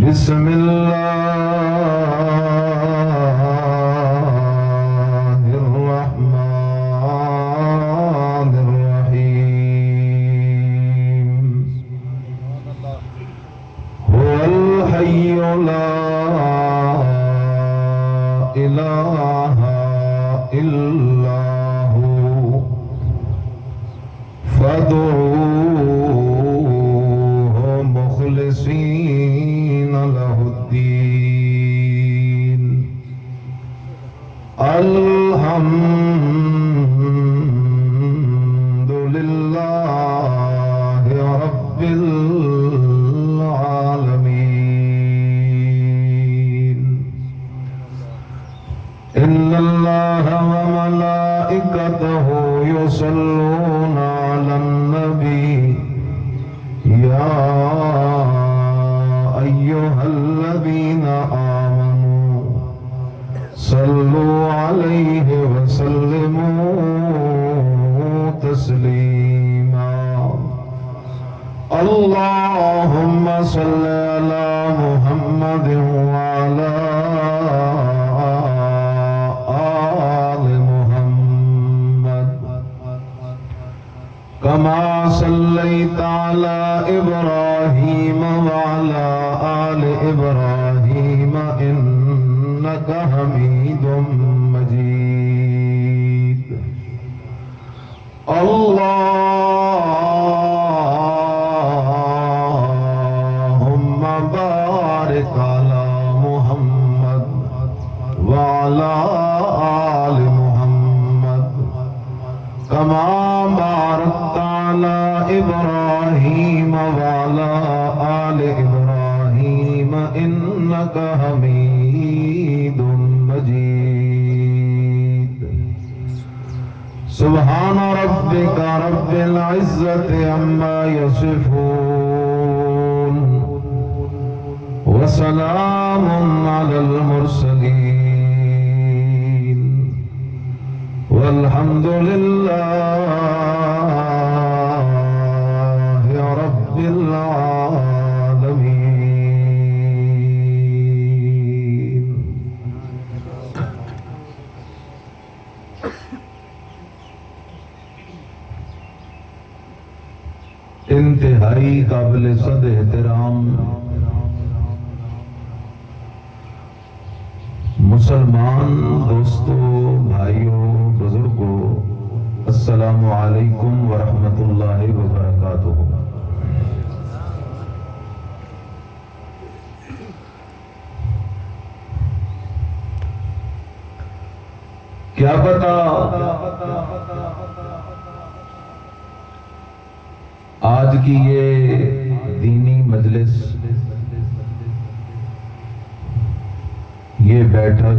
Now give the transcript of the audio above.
बिस्मिल्लाहिर्रहमानिर्रहीम। हुवल हय्यु ला इलाहा इल्ला हु फदऊहु मुखलिसीन लहुद्दीन। अल्हम्दुलिल्लाहि रब्बिल आलमीन। इन्नल्लाहा व मलाइकतहु युसल्लूना अलन नबी या अय्युहल्लज़ीना आमनू सल्लु अलैहि व सल्लिमू तस्लीमा। अल्लाहुम्मा सल्लि अला मुहम्मद व अला आलि मुहम्मद कमा सल्लैता अला इब्राहीम व अला आलि इब्राहीम इन्नका हमीदुम मजीद। अल्लाहुम्मा बारिक अला मुहम्मद व अला आलि मुहम्मद कमा बारकता अला इब्राहीम व अला आलि इब्राहीम इन्नका हमीदुम मजीद। सुब्हान रब्बिका रब्बिल इज्जति अम्मा यसिफून व सलामुन अलल मुरसलीन वल्हम्दुलिल्लाहि रब्बिल आलमीन। इंतहाई काबिल सद एहतराम मुसलमान दोस्तों, भाइयों, बुजुर्गों, अस्सलामु अलैकुम व रहमतुल्लाहि व बरकातुहू। क्या पता आज की ये दीनी मजलिस, ये बैठक